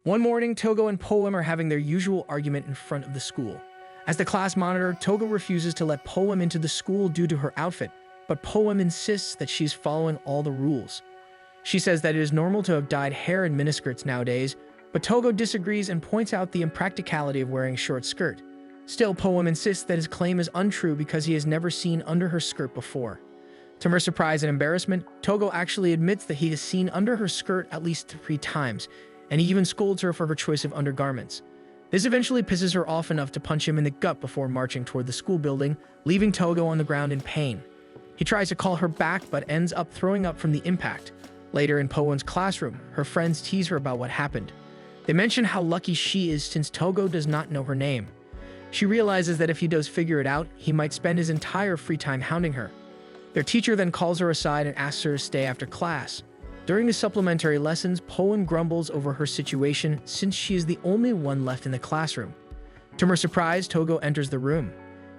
One morning, Togo and Poem are having their usual argument in front of the school. As the class monitor, Togo refuses to let Poem into the school due to her outfit, but Poem insists that she's following all the rules. She says that it is normal to have dyed hair in miniskirts nowadays, but Togo disagrees and points out the impracticality of wearing a short skirt. Still, Poem insists that his claim is untrue because he has never seen under her skirt before. To her surprise and embarrassment, Togo actually admits that he has seen under her skirt at least 3 times, and he even scolds her for her choice of undergarments. This eventually pisses her off enough to punch him in the gut before marching toward the school building, leaving Togo on the ground in pain. He tries to call her back but ends up throwing up from the impact. Later in Poem's classroom, her friends tease her about what happened. They mention how lucky she is since Togo does not know her name. She realizes that if he does figure it out, he might spend his entire free time hounding her. Their teacher then calls her aside and asks her to stay after class. During the supplementary lessons, Poem grumbles over her situation since she is the only one left in the classroom. To her surprise, Togo enters the room.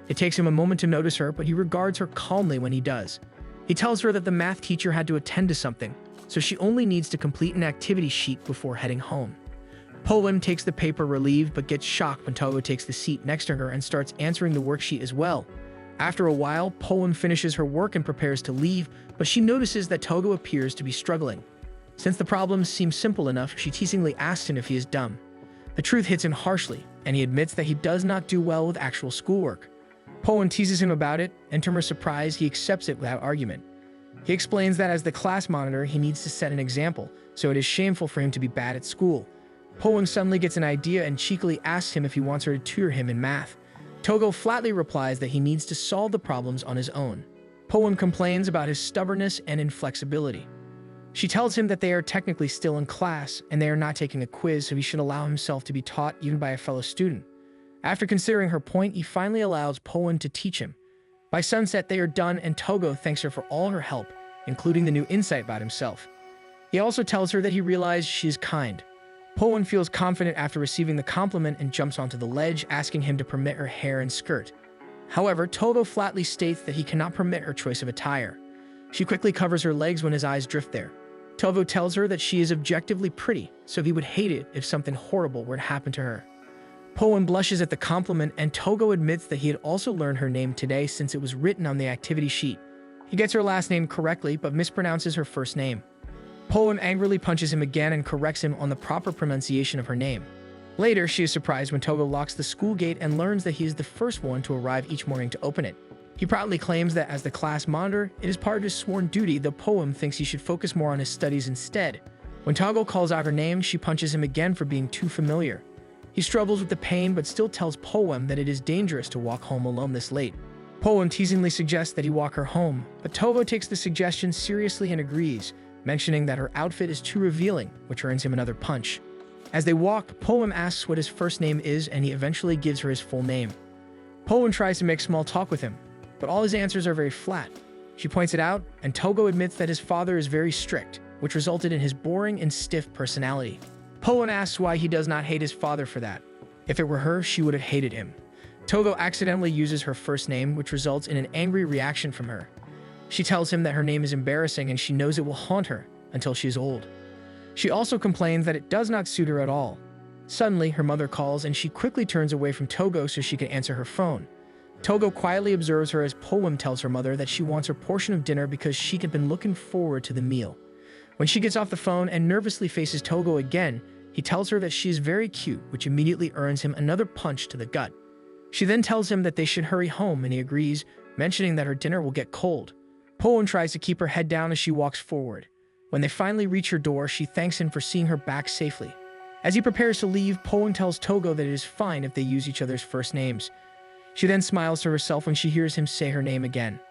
It takes him a moment to notice her, but he regards her calmly when he does. He tells her that the math teacher had to attend to something, so she only needs to complete an activity sheet before heading home. Poem takes the paper relieved but gets shocked when Togo takes the seat next to her and starts answering the worksheet as well. After a while, Poem finishes her work and prepares to leave, but she notices that Togo appears to be struggling. Since the problems seem simple enough, she teasingly asks him if he is dumb. The truth hits him harshly, and he admits that he does not do well with actual schoolwork. Poem teases him about it, and to her surprise, he accepts it without argument. He explains that as the class monitor, he needs to set an example, so it is shameful for him to be bad at school. Poem suddenly gets an idea and cheekily asks him if he wants her to tutor him in math. Togo flatly replies that he needs to solve the problems on his own. Poem complains about his stubbornness and inflexibility. She tells him that they are technically still in class and they are not taking a quiz, so he should allow himself to be taught even by a fellow student. After considering her point, he finally allows Poem to teach him. By sunset, they are done and Togo thanks her for all her help, including the new insight about himself. He also tells her that he realized she is kind. Poem feels confident after receiving the compliment and jumps onto the ledge, asking him to permit her hair and skirt. However, Togo flatly states that he cannot permit her choice of attire. She quickly covers her legs when his eyes drift there. Togo tells her that she is objectively pretty, so he would hate it if something horrible were to happen to her. Poem blushes at the compliment, and Togo admits that he had also learned her name today since it was written on the activity sheet. He gets her last name correctly, but mispronounces her first name. Poem angrily punches him again and corrects him on the proper pronunciation of her name. Later, she is surprised when Togo locks the school gate and learns that he is the first one to arrive each morning to open it. He proudly claims that as the class monitor, it is part of his sworn duty, though Poem thinks he should focus more on his studies instead. When Togo calls out her name, she punches him again for being too familiar. He struggles with the pain but still tells Poem that it is dangerous to walk home alone this late. Poem teasingly suggests that he walk her home, but Togo takes the suggestion seriously and agrees, mentioning that her outfit is too revealing, which earns him another punch. As they walk, Poem asks what his first name is and he eventually gives her his full name. Poem tries to make small talk with him, but all his answers are very flat. She points it out, and Togo admits that his father is very strict, which resulted in his boring and stiff personality. Poem asks why he does not hate his father for that. If it were her, she would have hated him. Togo accidentally uses her first name, which results in an angry reaction from her. She tells him that her name is embarrassing and she knows it will haunt her until she is old. She also complains that it does not suit her at all. Suddenly, her mother calls and she quickly turns away from Togo so she can answer her phone. Togo quietly observes her as Poem tells her mother that she wants her portion of dinner because she had been looking forward to the meal. When she gets off the phone and nervously faces Togo again, he tells her that she is very cute, which immediately earns him another punch to the gut. She then tells him that they should hurry home and he agrees, mentioning that her dinner will get cold. Poem tries to keep her head down as she walks forward. When they finally reach her door, she thanks him for seeing her back safely. As he prepares to leave, Poem tells Togo that it is fine if they use each other's first names. She then smiles to herself when she hears him say her name again.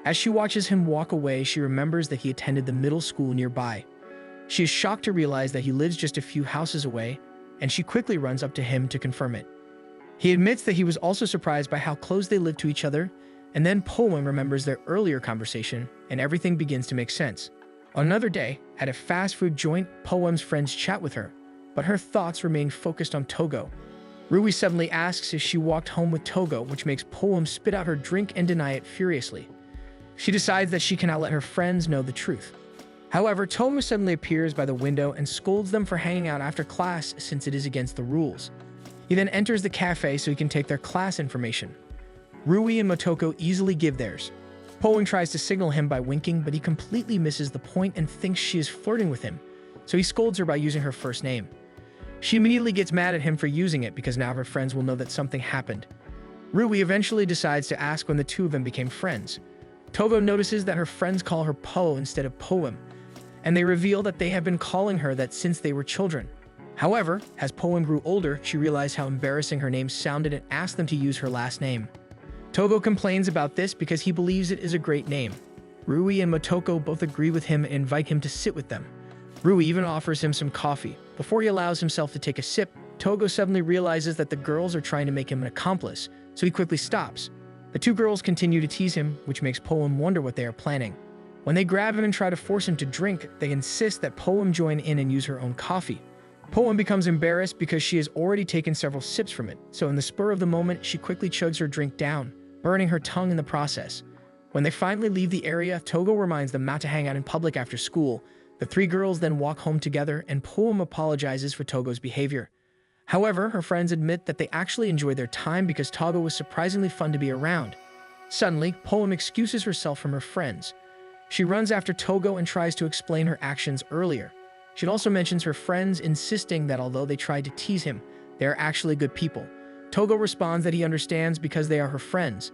As she watches him walk away, she remembers that he attended the middle school nearby. She is shocked to realize that he lives just a few houses away, and she quickly runs up to him to confirm it. He admits that he was also surprised by how close they lived to each other, and then Poem remembers their earlier conversation, and everything begins to make sense. On another day, at a fast food joint, Poem's friends chat with her, but her thoughts remain focused on Togo. Rui suddenly asks if she walked home with Togo, which makes Poem spit out her drink and deny it furiously. She decides that she cannot let her friends know the truth. However, Tomo suddenly appears by the window and scolds them for hanging out after class since it is against the rules. He then enters the cafe so he can take their class information. Rui and Motoko easily give theirs. Poem tries to signal him by winking, but he completely misses the point and thinks she is flirting with him, so he scolds her by using her first name. She immediately gets mad at him for using it because now her friends will know that something happened. Rui eventually decides to ask when the two of them became friends. Togo notices that her friends call her Po instead of Poem, and they reveal that they have been calling her that since they were children. However, as Poem grew older, she realized how embarrassing her name sounded and asked them to use her last name. Togo complains about this because he believes it is a great name. Rui and Motoko both agree with him and invite him to sit with them. Rui even offers him some coffee. Before he allows himself to take a sip, Togo suddenly realizes that the girls are trying to make him an accomplice, so he quickly stops. The two girls continue to tease him, which makes Poem wonder what they are planning. When they grab him and try to force him to drink, they insist that Poem join in and use her own coffee. Poem becomes embarrassed because she has already taken several sips from it, so in the spur of the moment, she quickly chugs her drink down, burning her tongue in the process. When they finally leave the area, Togo reminds them not to hang out in public after school. The three girls then walk home together, and Poem apologizes for Togo's behavior. However, her friends admit that they actually enjoyed their time because Togo was surprisingly fun to be around. Suddenly, Poem excuses herself from her friends. She runs after Togo and tries to explain her actions earlier. She also mentions her friends, insisting that although they tried to tease him, they are actually good people. Togo responds that he understands because they are her friends.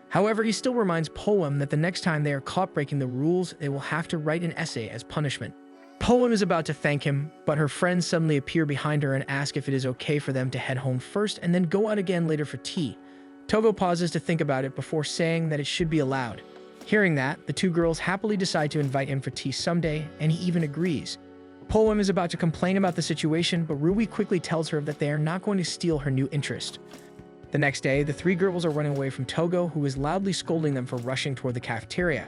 However, he still reminds Poem that the next time they are caught breaking the rules, they will have to write an essay as punishment. Poem is about to thank him, but her friends suddenly appear behind her and ask if it is okay for them to head home first and then go out again later for tea. Togo pauses to think about it before saying that it should be allowed. Hearing that, the two girls happily decide to invite him for tea someday, and he even agrees. Poem is about to complain about the situation, but Rui quickly tells her that they are not going to steal her new interest. The next day, the three girls are running away from Togo, who is loudly scolding them for rushing toward the cafeteria.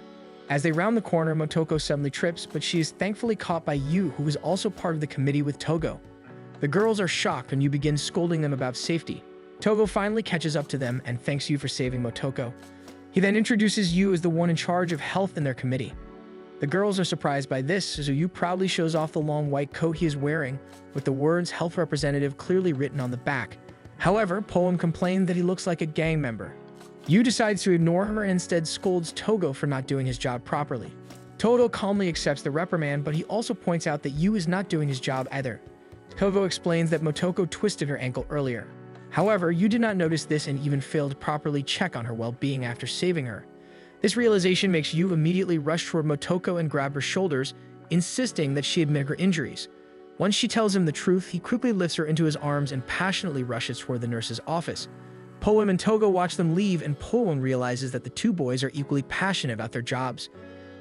As they round the corner, Motoko suddenly trips, but she is thankfully caught by Yu, who is also part of the committee with Togo. The girls are shocked and Yu begins scolding them about safety. Togo finally catches up to them and thanks Yu for saving Motoko. He then introduces Yu as the one in charge of health in their committee. The girls are surprised by this, so Yu proudly shows off the long white coat he is wearing, with the words health representative clearly written on the back. However, Poem complained that he looks like a gang member. Yu decides to ignore her and instead scolds Togo for not doing his job properly. Togo calmly accepts the reprimand, but he also points out that Yu is not doing his job either. Togo explains that Motoko twisted her ankle earlier. However, Yu did not notice this and even failed to properly check on her well-being after saving her. This realization makes Yu immediately rush toward Motoko and grab her shoulders, insisting that she admit her injuries. Once she tells him the truth, he quickly lifts her into his arms and passionately rushes toward the nurse's office. Poem and Togo watch them leave, and Poem realizes that the two boys are equally passionate about their jobs.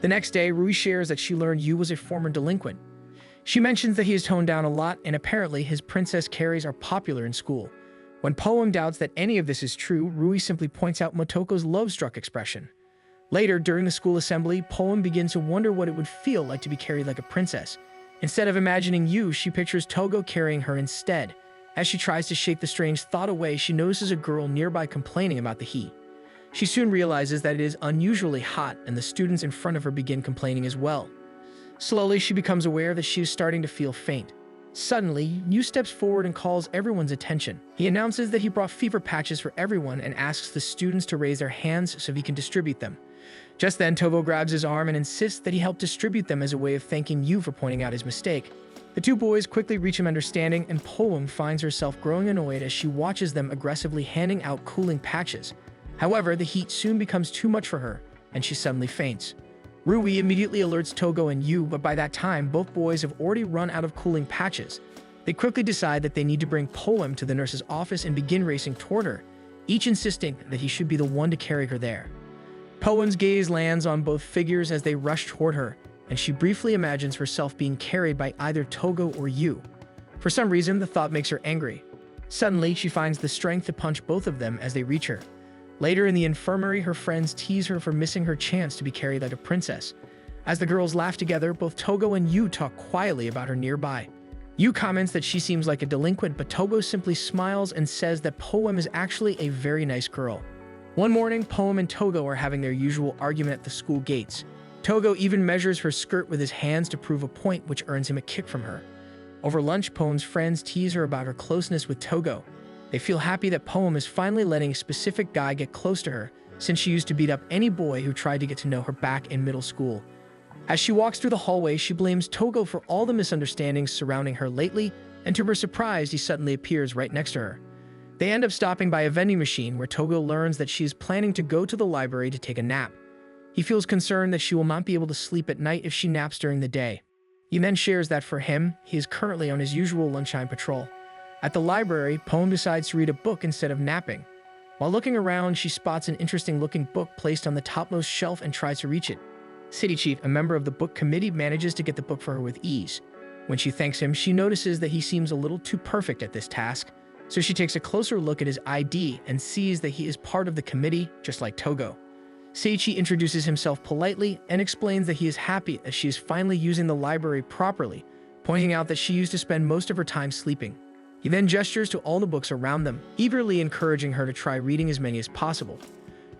The next day, Rui shares that she learned Yu was a former delinquent. She mentions that he has toned down a lot, and apparently his princess carries are popular in school. When Poem doubts that any of this is true, Rui simply points out Motoko's love-struck expression. Later, during the school assembly, Poem begins to wonder what it would feel like to be carried like a princess. Instead of imagining Yu, she pictures Togo carrying her instead. As she tries to shake the strange thought away, she notices a girl nearby complaining about the heat. She soon realizes that it is unusually hot, and the students in front of her begin complaining as well. Slowly, she becomes aware that she is starting to feel faint. Suddenly, Yu steps forward and calls everyone's attention. He announces that he brought fever patches for everyone and asks the students to raise their hands so he can distribute them. Just then, Togo grabs his arm and insists that he help distribute them as a way of thanking Yu for pointing out his mistake. The two boys quickly reach an understanding, and Poem finds herself growing annoyed as she watches them aggressively handing out cooling patches. However, the heat soon becomes too much for her, and she suddenly faints. Rui immediately alerts Togo and Yu, but by that time, both boys have already run out of cooling patches. They quickly decide that they need to bring Poem to the nurse's office and begin racing toward her, each insisting that he should be the one to carry her there. Poem's gaze lands on both figures as they rush toward her, and she briefly imagines herself being carried by either Togo or Yu. For some reason, the thought makes her angry. Suddenly, she finds the strength to punch both of them as they reach her. Later in the infirmary, her friends tease her for missing her chance to be carried like a princess. As the girls laugh together, both Togo and Yu talk quietly about her nearby. Yu comments that she seems like a delinquent, but Togo simply smiles and says that Poem is actually a very nice girl. One morning, Poem and Togo are having their usual argument at the school gates. Togo even measures her skirt with his hands to prove a point, which earns him a kick from her. Over lunch, Poem's friends tease her about her closeness with Togo. They feel happy that Poem is finally letting a specific guy get close to her, since she used to beat up any boy who tried to get to know her back in middle school. As she walks through the hallway, she blames Togo for all the misunderstandings surrounding her lately, and to her surprise, he suddenly appears right next to her. They end up stopping by a vending machine where Togo learns that she is planning to go to the library to take a nap. He feels concerned that she will not be able to sleep at night if she naps during the day. He then shares that for him, he is currently on his usual lunchtime patrol. At the library, Poem decides to read a book instead of napping. While looking around, she spots an interesting-looking book placed on the topmost shelf and tries to reach it. City Chief, a member of the book committee, manages to get the book for her with ease. When she thanks him, she notices that he seems a little too perfect at this task, so she takes a closer look at his ID and sees that he is part of the committee, just like Togo. Seiichi introduces himself politely and explains that he is happy that she is finally using the library properly, pointing out that she used to spend most of her time sleeping. He then gestures to all the books around them, eagerly encouraging her to try reading as many as possible.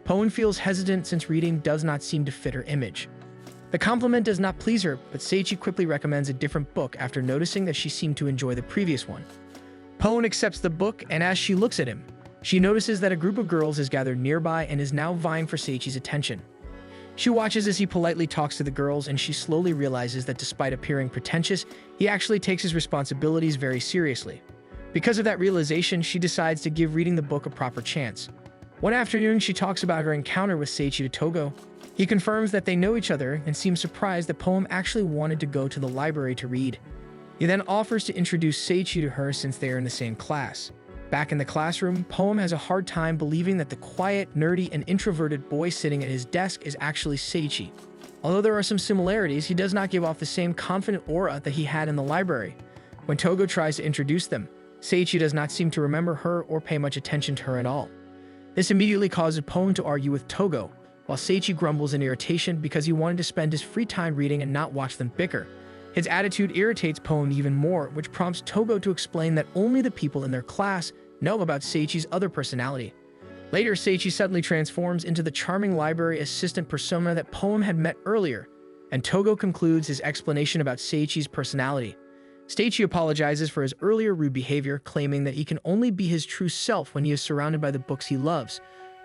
Poem feels hesitant since reading does not seem to fit her image. The compliment does not please her, but Seiichi quickly recommends a different book after noticing that she seemed to enjoy the previous one. Poem accepts the book, and as she looks at him, she notices that a group of girls is gathered nearby and is now vying for Seiichi's attention. She watches as he politely talks to the girls, and she slowly realizes that despite appearing pretentious, he actually takes his responsibilities very seriously. Because of that realization, she decides to give reading the book a proper chance. One afternoon, she talks about her encounter with Seiichi to Togo. He confirms that they know each other and seems surprised that Poem actually wanted to go to the library to read. He then offers to introduce Seiichi to her since they are in the same class. Back in the classroom, Poem has a hard time believing that the quiet, nerdy, and introverted boy sitting at his desk is actually Seiichi. Although there are some similarities, he does not give off the same confident aura that he had in the library. When Togo tries to introduce them, Seiichi does not seem to remember her or pay much attention to her at all. This immediately causes Poem to argue with Togo, while Seiichi grumbles in irritation because he wanted to spend his free time reading and not watch them bicker. His attitude irritates Poem even more, which prompts Togo to explain that only the people in their class know about Seiichi's other personality. Later, Seiichi suddenly transforms into the charming library assistant persona that Poem had met earlier, and Togo concludes his explanation about Seiichi's personality. Seiichi apologizes for his earlier rude behavior, claiming that he can only be his true self when he is surrounded by the books he loves.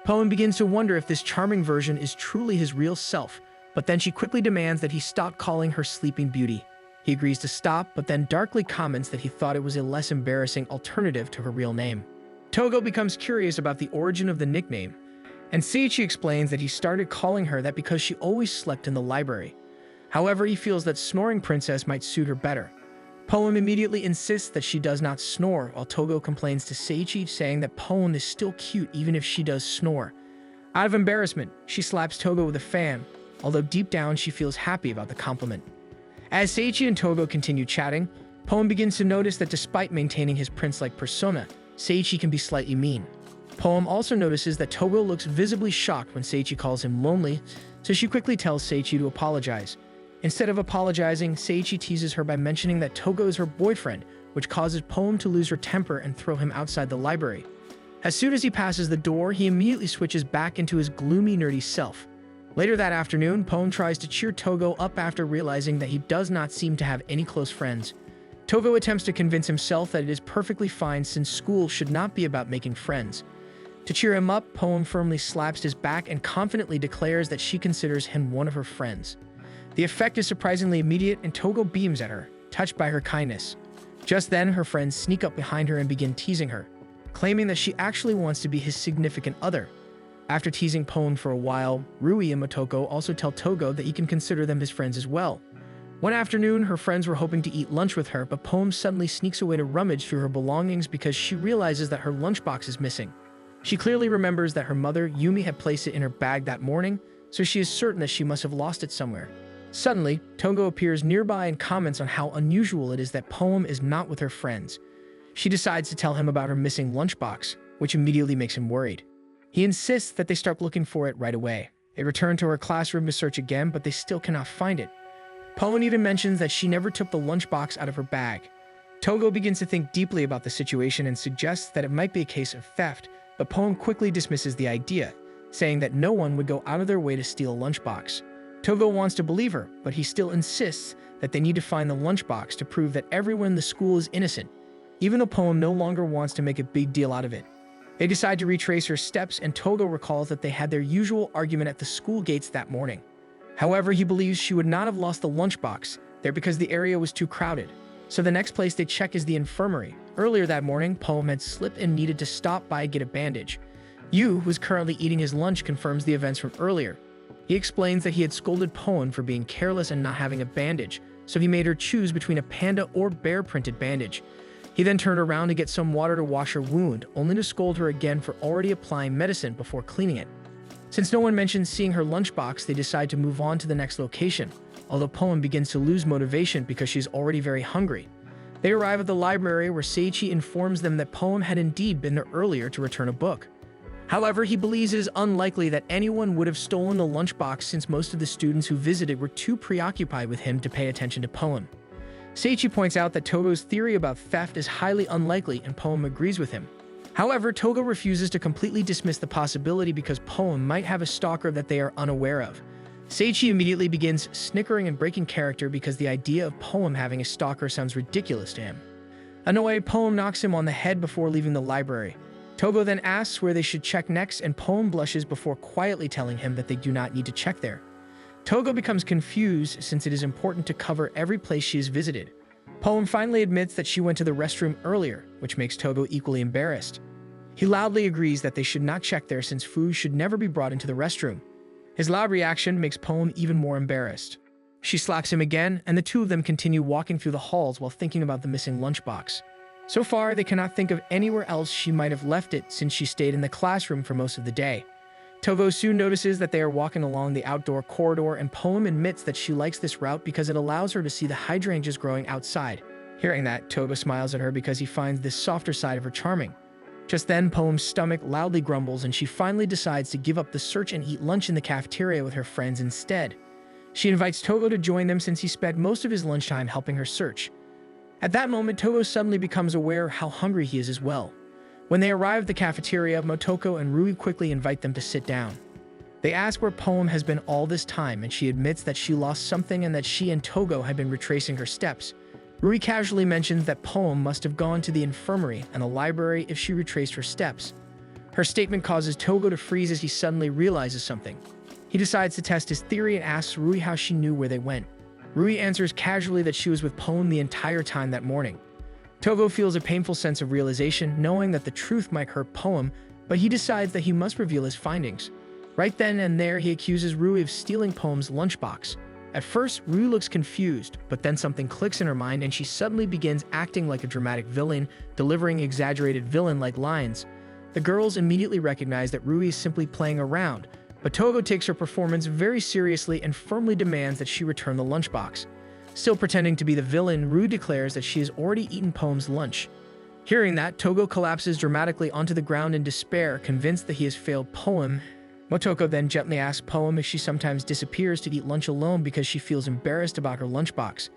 Poem begins to wonder if this charming version is truly his real self, but then she quickly demands that he stop calling her Sleeping Beauty. He agrees to stop, but then darkly comments that he thought it was a less embarrassing alternative to her real name. Togo becomes curious about the origin of the nickname, and Seiichi explains that he started calling her that because she always slept in the library. However, he feels that Snoring Princess might suit her better. Poem immediately insists that she does not snore, while Togo complains to Seiichi, saying that Poem is still cute even if she does snore. Out of embarrassment, she slaps Togo with a fan, although deep down she feels happy about the compliment. As Seiichi and Togo continue chatting, Poem begins to notice that despite maintaining his prince-like persona, Seiichi can be slightly mean. Poem also notices that Togo looks visibly shocked when Seiichi calls him lonely, so she quickly tells Seiichi to apologize. Instead of apologizing, Seiichi teases her by mentioning that Togo is her boyfriend, which causes Poem to lose her temper and throw him outside the library. As soon as he passes the door, he immediately switches back into his gloomy, nerdy self. Later that afternoon, Poem tries to cheer Togo up after realizing that he does not seem to have any close friends. Togo attempts to convince himself that it is perfectly fine since school should not be about making friends. To cheer him up, Poem firmly slaps his back and confidently declares that she considers him one of her friends. The effect is surprisingly immediate, and Togo beams at her, touched by her kindness. Just then, her friends sneak up behind her and begin teasing her, claiming that she actually wants to be his significant other. After teasing Poem for a while, Rui and Motoko also tell Togo that he can consider them his friends as well. One afternoon, her friends were hoping to eat lunch with her, but Poem suddenly sneaks away to rummage through her belongings because she realizes that her lunchbox is missing. She clearly remembers that her mother, Yumi, had placed it in her bag that morning, so she is certain that she must have lost it somewhere. Suddenly, Togo appears nearby and comments on how unusual it is that Poem is not with her friends. She decides to tell him about her missing lunchbox, which immediately makes him worried. He insists that they start looking for it right away. They return to her classroom to search again, but they still cannot find it. Poem even mentions that she never took the lunchbox out of her bag. Togo begins to think deeply about the situation and suggests that it might be a case of theft, but Poem quickly dismisses the idea, saying that no one would go out of their way to steal a lunchbox. Togo wants to believe her, but he still insists that they need to find the lunchbox to prove that everyone in the school is innocent, even though Poem no longer wants to make a big deal out of it. They decide to retrace her steps, and Togo recalls that they had their usual argument at the school gates that morning. However, he believes she would not have lost the lunchbox there because the area was too crowded. So the next place they check is the infirmary. Earlier that morning, Poem had slipped and needed to stop by and get a bandage. Yu, who is currently eating his lunch, confirms the events from earlier. He explains that he had scolded Poem for being careless and not having a bandage, so he made her choose between a panda or bear-printed bandage. He then turned around to get some water to wash her wound, only to scold her again for already applying medicine before cleaning it. Since no one mentions seeing her lunchbox, they decide to move on to the next location, although Poem begins to lose motivation because she's already very hungry. They arrive at the library where Seiichi informs them that Poem had indeed been there earlier to return a book. However, he believes it is unlikely that anyone would have stolen the lunchbox since most of the students who visited were too preoccupied with him to pay attention to Poem. Seiichi points out that Togo's theory about theft is highly unlikely, and Poem agrees with him. However, Togo refuses to completely dismiss the possibility because Poem might have a stalker that they are unaware of. Seiichi immediately begins snickering and breaking character because the idea of Poem having a stalker sounds ridiculous to him. Annoyed, Poem knocks him on the head before leaving the library. Togo then asks where they should check next, and Poem blushes before quietly telling him that they do not need to check there. Togo becomes confused since it is important to cover every place she has visited. Poem finally admits that she went to the restroom earlier, which makes Togo equally embarrassed. He loudly agrees that they should not check there since food should never be brought into the restroom. His loud reaction makes Poem even more embarrassed. She slaps him again, and the two of them continue walking through the halls while thinking about the missing lunchbox. So far, they cannot think of anywhere else she might have left it since she stayed in the classroom for most of the day. Togo soon notices that they are walking along the outdoor corridor, and Poem admits that she likes this route because it allows her to see the hydrangeas growing outside. Hearing that, Togo smiles at her because he finds this softer side of her charming. Just then, Poem's stomach loudly grumbles, and she finally decides to give up the search and eat lunch in the cafeteria with her friends instead. She invites Togo to join them since he spent most of his lunchtime helping her search. At that moment, Togo suddenly becomes aware how hungry he is as well. When they arrive at the cafeteria, Motoko and Rui quickly invite them to sit down. They ask where Poem has been all this time, and she admits that she lost something and that she and Togo had been retracing her steps. Rui casually mentions that Poem must have gone to the infirmary and the library if she retraced her steps. Her statement causes Togo to freeze as he suddenly realizes something. He decides to test his theory and asks Rui how she knew where they went. Rui answers casually that she was with Poem the entire time that morning. Togo feels a painful sense of realization, knowing that the truth might hurt Poem, but he decides that he must reveal his findings. Right then and there, he accuses Rui of stealing Poem's lunchbox. At first, Rui looks confused, but then something clicks in her mind and she suddenly begins acting like a dramatic villain, delivering exaggerated villain-like lines. The girls immediately recognize that Rui is simply playing around, but Togo takes her performance very seriously and firmly demands that she return the lunchbox. Still pretending to be the villain, Rui declares that she has already eaten Poem's lunch. Hearing that, Togo collapses dramatically onto the ground in despair, convinced that he has failed Poem. Motoko then gently asks Poem if she sometimes disappears to eat lunch alone because she feels embarrassed about her lunchbox.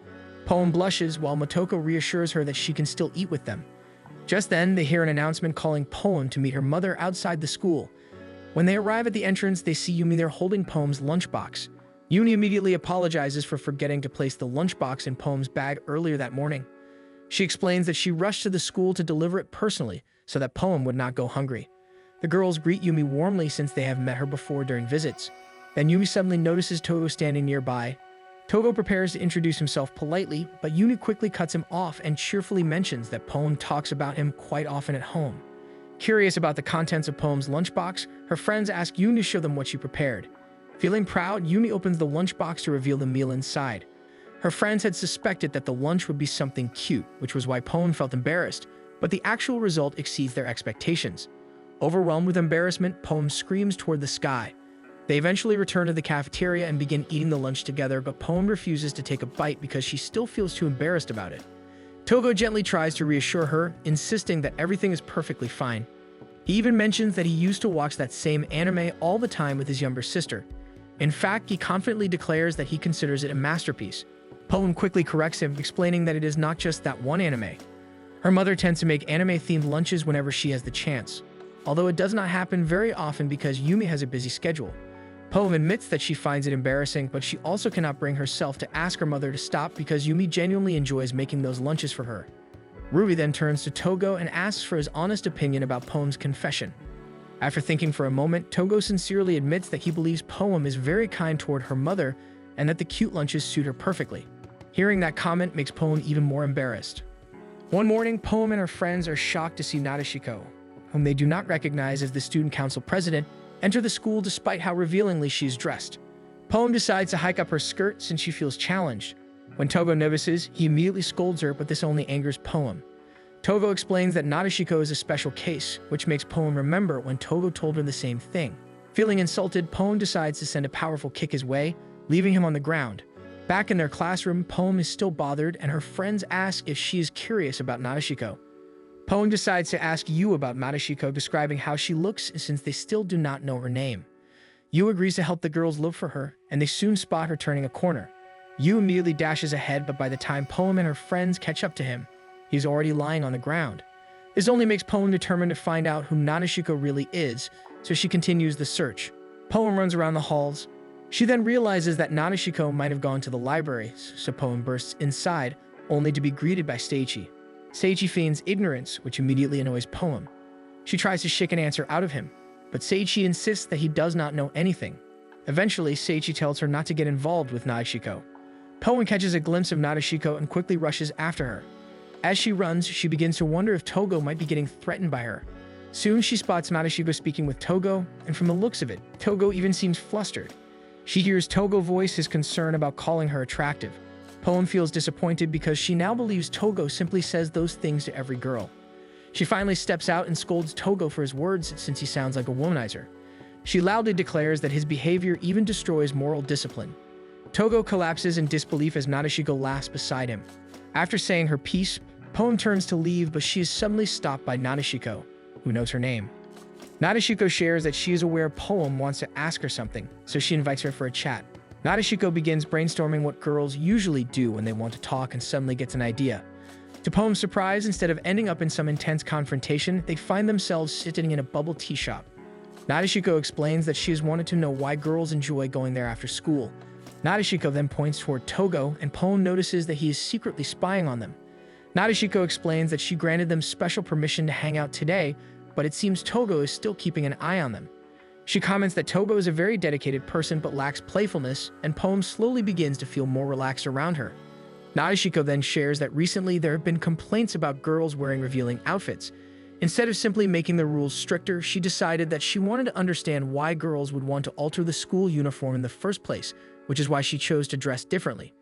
Poem blushes while Motoko reassures her that she can still eat with them. Just then, they hear an announcement calling Poem to meet her mother outside the school. When they arrive at the entrance, they see Yumi there holding Poem's lunchbox. Yumi immediately apologizes for forgetting to place the lunchbox in Poem's bag earlier that morning. She explains that she rushed to the school to deliver it personally so that Poem would not go hungry. The girls greet Yumi warmly since they have met her before during visits. Then Yumi suddenly notices Togo standing nearby. Togo prepares to introduce himself politely, but Yumi quickly cuts him off and cheerfully mentions that Poem talks about him quite often at home. Curious about the contents of Poem's lunchbox, her friends ask Yumi to show them what she prepared. Feeling proud, Yumi opens the lunchbox to reveal the meal inside. Her friends had suspected that the lunch would be something cute, which was why Poem felt embarrassed, but the actual result exceeds their expectations. Overwhelmed with embarrassment, Poem screams toward the sky. They eventually return to the cafeteria and begin eating the lunch together, but Poem refuses to take a bite because she still feels too embarrassed about it. Togo gently tries to reassure her, insisting that everything is perfectly fine. He even mentions that he used to watch that same anime all the time with his younger sister. In fact, he confidently declares that he considers it a masterpiece. Poem quickly corrects him, explaining that it is not just that one anime. Her mother tends to make anime-themed lunches whenever she has the chance, although it does not happen very often because Yumi has a busy schedule. Poem admits that she finds it embarrassing, but she also cannot bring herself to ask her mother to stop because Yumi genuinely enjoys making those lunches for her. Ruby then turns to Togo and asks for his honest opinion about Poem's confession. After thinking for a moment, Togo sincerely admits that he believes Poem is very kind toward her mother and that the cute lunches suit her perfectly. Hearing that comment makes Poem even more embarrassed. One morning, Poem and her friends are shocked to see Nadeshiko, whom they do not recognize as the student council president, enter the school despite how revealingly she's dressed. Poem decides to hike up her skirt since she feels challenged. When Togo notices, he immediately scolds her, but this only angers Poem. Togo explains that Nadeshiko is a special case, which makes Poem remember when Togo told her the same thing. Feeling insulted, Poem decides to send a powerful kick his way, leaving him on the ground. Back in their classroom, Poem is still bothered, and her friends ask if she is curious about Nadeshiko. Poem decides to ask Yu about Nadeshiko, describing how she looks since they still do not know her name. Yu agrees to help the girls look for her, and they soon spot her turning a corner. Yu immediately dashes ahead, but by the time Poem and her friends catch up to him, he's already lying on the ground. This only makes Poem determined to find out who Nadeshiko really is, so she continues the search. Poem runs around the halls. She then realizes that Nadeshiko might have gone to the library, so Poem bursts inside, only to be greeted by Seiichi. Seiichi feigns ignorance, which immediately annoys Poem. She tries to shake an answer out of him, but Seiichi insists that he does not know anything. Eventually, Seiichi tells her not to get involved with Nadeshiko. Poem catches a glimpse of Nadeshiko and quickly rushes after her. As she runs, she begins to wonder if Togo might be getting threatened by her. Soon, she spots Nadeshiko speaking with Togo, and from the looks of it, Togo even seems flustered. She hears Togo voice his concern about calling her attractive. Poem feels disappointed because she now believes Togo simply says those things to every girl. She finally steps out and scolds Togo for his words since he sounds like a womanizer. She loudly declares that his behavior even destroys moral discipline. Togo collapses in disbelief as Nadeshiko laughs beside him. After saying her piece, Poem turns to leave, but she is suddenly stopped by Nadeshiko, who knows her name. Nadeshiko shares that she is aware Poem wants to ask her something, so she invites her for a chat. Nadeshiko begins brainstorming what girls usually do when they want to talk and suddenly gets an idea. To Poem's surprise, instead of ending up in some intense confrontation, they find themselves sitting in a bubble tea shop. Nadeshiko explains that she has wanted to know why girls enjoy going there after school. Nadeshiko then points toward Togo, and Poem notices that he is secretly spying on them. Nadeshiko explains that she granted them special permission to hang out today, but it seems Togo is still keeping an eye on them. She comments that Togo is a very dedicated person but lacks playfulness, and Poem slowly begins to feel more relaxed around her. Nadeshiko then shares that recently there have been complaints about girls wearing revealing outfits. Instead of simply making the rules stricter, she decided that she wanted to understand why girls would want to alter the school uniform in the first place, which is why she chose to dress differently.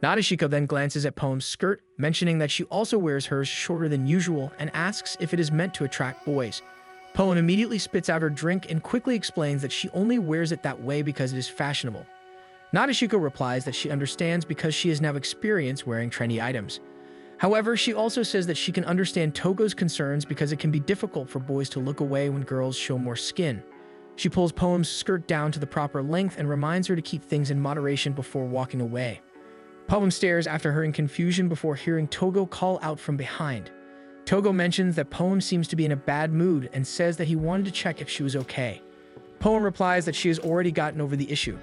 Nadeshiko then glances at Poem's skirt, mentioning that she also wears hers shorter than usual and asks if it is meant to attract boys. Poem immediately spits out her drink and quickly explains that she only wears it that way because it is fashionable. Nadeshiko replies that she understands because she has now experienced wearing trendy items. However, she also says that she can understand Togo's concerns because it can be difficult for boys to look away when girls show more skin. She pulls Poem's skirt down to the proper length and reminds her to keep things in moderation before walking away. Poem stares after her in confusion before hearing Togo call out from behind. Togo mentions that Poem seems to be in a bad mood and says that he wanted to check if she was okay. Poem replies that she has already gotten over the issue.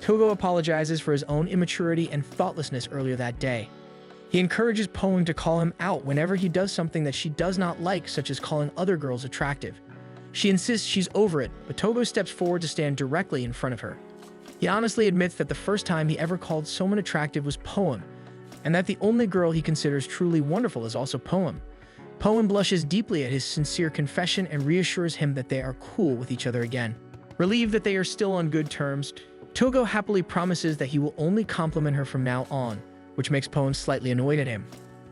Togo apologizes for his own immaturity and thoughtlessness earlier that day. He encourages Poem to call him out whenever he does something that she does not like, such as calling other girls attractive. She insists she's over it, but Togo steps forward to stand directly in front of her. He honestly admits that the first time he ever called someone attractive was Poem, and that the only girl he considers truly wonderful is also Poem. Poem blushes deeply at his sincere confession and reassures him that they are cool with each other again. Relieved that they are still on good terms, Togo happily promises that he will only compliment her from now on, which makes Poem slightly annoyed at him.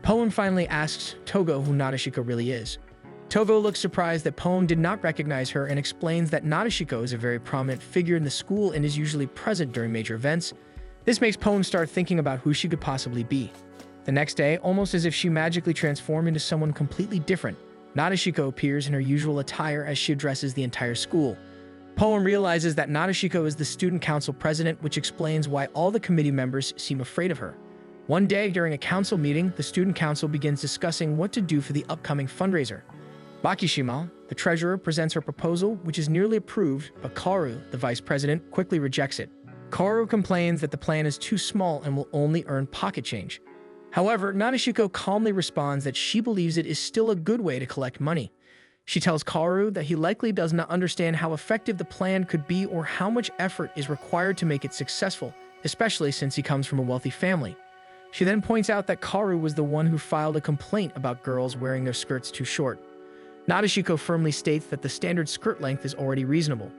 Poem finally asks Togo who Nadeshiko really is. Togo looks surprised that Poem did not recognize her and explains that Nadeshiko is a very prominent figure in the school and is usually present during major events. This makes Poem start thinking about who she could possibly be. The next day, almost as if she magically transformed into someone completely different, Nadeshiko appears in her usual attire as she addresses the entire school. Poem realizes that Nadeshiko is the student council president, which explains why all the committee members seem afraid of her. One day, during a council meeting, the student council begins discussing what to do for the upcoming fundraiser. Makishima, the treasurer, presents her proposal, which is nearly approved, but Kaoru, the vice president, quickly rejects it. Kaoru complains that the plan is too small and will only earn pocket change. However, Nadeshiko calmly responds that she believes it is still a good way to collect money. She tells Kaoru that he likely does not understand how effective the plan could be or how much effort is required to make it successful, especially since he comes from a wealthy family. She then points out that Kaoru was the one who filed a complaint about girls wearing their skirts too short. Nadeshiko firmly states that the standard skirt length is already reasonable.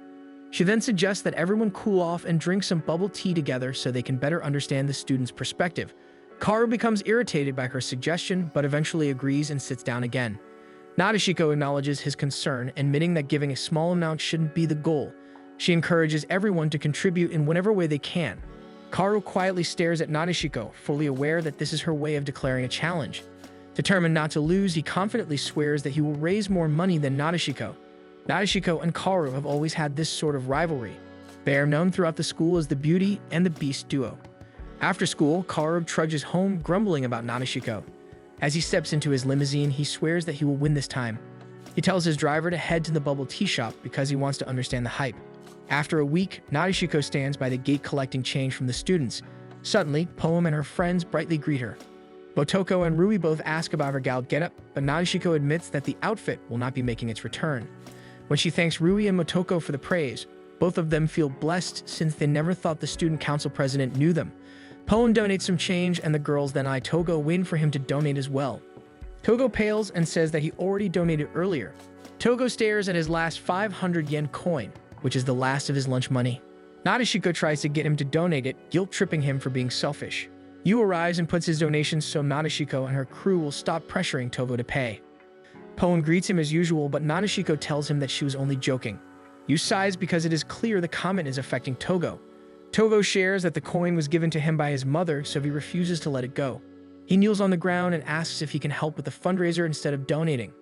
She then suggests that everyone cool off and drink some bubble tea together so they can better understand the student's perspective. Kaoru becomes irritated by her suggestion, but eventually agrees and sits down again. Nadeshiko acknowledges his concern, admitting that giving a small amount shouldn't be the goal. She encourages everyone to contribute in whatever way they can. Kaoru quietly stares at Nadeshiko, fully aware that this is her way of declaring a challenge. Determined not to lose, he confidently swears that he will raise more money than Nadeshiko. Nadeshiko and Kaoru have always had this sort of rivalry. They are known throughout the school as the Beauty and the Beast duo. After school, Kaoru trudges home, grumbling about Nadeshiko. As he steps into his limousine, he swears that he will win this time. He tells his driver to head to the bubble tea shop because he wants to understand the hype. After a week, Nadeshiko stands by the gate collecting change from the students. Suddenly, Poem and her friends brightly greet her. Motoko and Rui both ask about her gout getup, but Nadeshiko admits that the outfit will not be making its return. When she thanks Rui and Motoko for the praise, both of them feel blessed since they never thought the student council president knew them. Poem donates some change, and the girls then eye Togo, waiting for him to donate as well. Togo pales and says that he already donated earlier. Togo stares at his last 500 yen coin, which is the last of his lunch money. Nadeshiko tries to get him to donate it, guilt-tripping him for being selfish. Yu arrives and puts his donations so Nadeshiko and her crew will stop pressuring Togo to pay. Poem greets him as usual, but Nadeshiko tells him that she was only joking. Yu sighs because it is clear the comment is affecting Togo. Togo shares that the coin was given to him by his mother, so he refuses to let it go. He kneels on the ground and asks if he can help with the fundraiser instead of donating.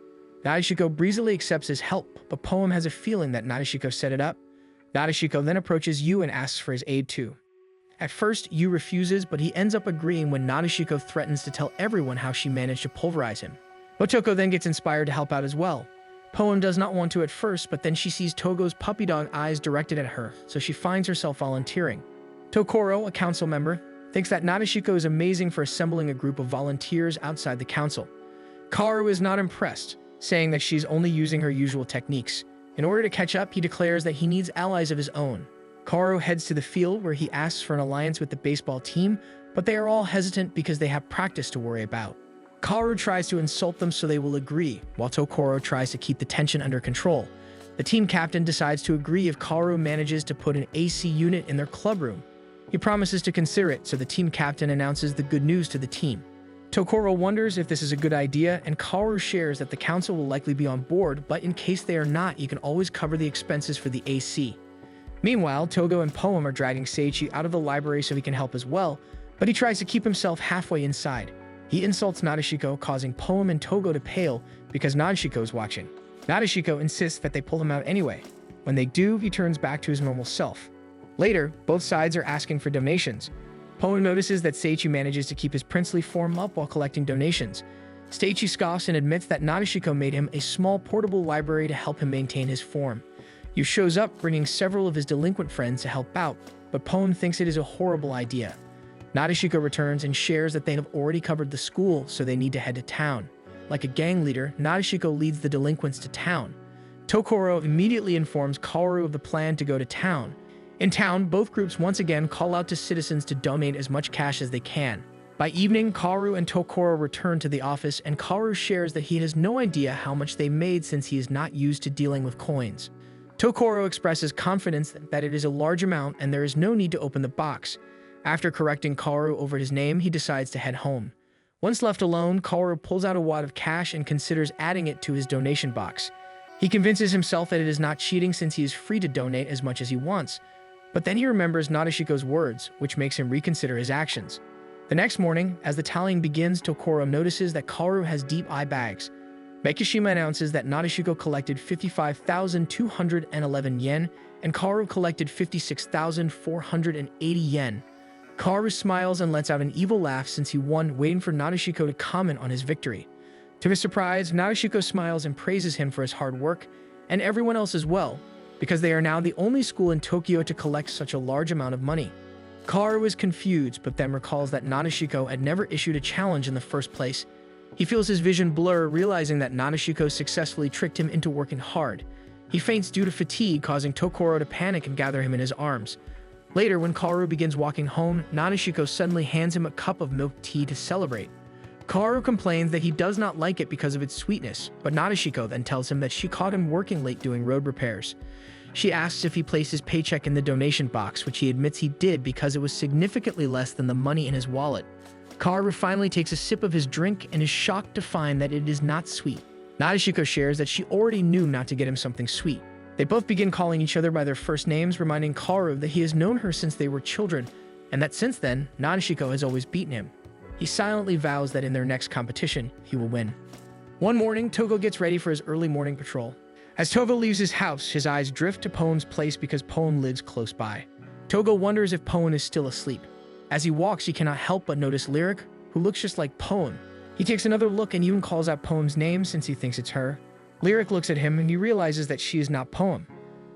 Nadeshiko breezily accepts his help, but Poem has a feeling that Nadeshiko set it up. Nadeshiko then approaches Yu and asks for his aid too. At first, Yu refuses, but he ends up agreeing when Nadeshiko threatens to tell everyone how she managed to pulverize him. Motoko then gets inspired to help out as well. Poem does not want to at first, but then she sees Togo's puppy dog eyes directed at her, so she finds herself volunteering. Tokoro, a council member, thinks that Nadeshiko is amazing for assembling a group of volunteers outside the council. Kaoru is not impressed, saying that she's only using her usual techniques. In order to catch up, he declares that he needs allies of his own. Kaoru heads to the field where he asks for an alliance with the baseball team, but they are all hesitant because they have practice to worry about. Kaoru tries to insult them so they will agree, while Tokoro tries to keep the tension under control. The team captain decides to agree if Kaoru manages to put an AC unit in their club room. He promises to consider it, so the team captain announces the good news to the team. Tokoro wonders if this is a good idea, and Kaoru shares that the council will likely be on board, but in case they are not, you can always cover the expenses for the AC. Meanwhile, Togo and Poem are dragging Seiichi out of the library so he can help as well, but he tries to keep himself halfway inside. He insults Nadeshiko, causing Poem and Togo to pale because Nadeshiko is watching. Nadeshiko insists that they pull him out anyway. When they do, he turns back to his normal self. Later, both sides are asking for donations. Poem notices that Seiichi manages to keep his princely form up while collecting donations. Seiichi scoffs and admits that Nadeshiko made him a small portable library to help him maintain his form. Yu shows up, bringing several of his delinquent friends to help out, but Poem thinks it is a horrible idea. Nadeshiko returns and shares that they have already covered the school, so they need to head to town. Like a gang leader, Nadeshiko leads the delinquents to town. Tokoro immediately informs Kaoru of the plan to go to town. In town, both groups once again call out to citizens to donate as much cash as they can. By evening, Kaoru and Tokoro return to the office, and Kaoru shares that he has no idea how much they made since he is not used to dealing with coins. Tokoro expresses confidence that it is a large amount and there is no need to open the box. After correcting Kaoru over his name, he decides to head home. Once left alone, Kaoru pulls out a wad of cash and considers adding it to his donation box. He convinces himself that it is not cheating since he is free to donate as much as he wants. But then he remembers Nadeshiko's words, which makes him reconsider his actions. The next morning, as the tallying begins, Tokoro notices that Kaoru has deep eye bags. Makishima announces that Nadeshiko collected 55,211 yen, and Kaoru collected 56,480 yen. Kaoru smiles and lets out an evil laugh since he won, waiting for Nadeshiko to comment on his victory. To his surprise, Narashiko smiles and praises him for his hard work, and everyone else as well, because they are now the only school in Tokyo to collect such a large amount of money. Kaoru is confused, but then recalls that Narashiko had never issued a challenge in the first place. He feels his vision blur, realizing that Narashiko successfully tricked him into working hard. He faints due to fatigue, causing Tokoro to panic and gather him in his arms. Later, when Kaoru begins walking home, Narashiko suddenly hands him a cup of milk tea to celebrate. Kaoru complains that he does not like it because of its sweetness, but Narashiko then tells him that she caught him working late doing road repairs. She asks if he placed his paycheck in the donation box, which he admits he did because it was significantly less than the money in his wallet. Kaoru finally takes a sip of his drink and is shocked to find that it is not sweet. Narashiko shares that she already knew not to get him something sweet. They both begin calling each other by their first names, reminding Kaoru that he has known her since they were children, and that since then, Narashiko has always beaten him. He silently vows that in their next competition, he will win. One morning, Togo gets ready for his early morning patrol. As Togo leaves his house, his eyes drift to Poen's place because Poen lives close by. Togo wonders if Poen is still asleep. As he walks, he cannot help but notice Lyric, who looks just like Poen. He takes another look and even calls out Poen's name since he thinks it's her. Lyric looks at him and he realizes that she is not Poen.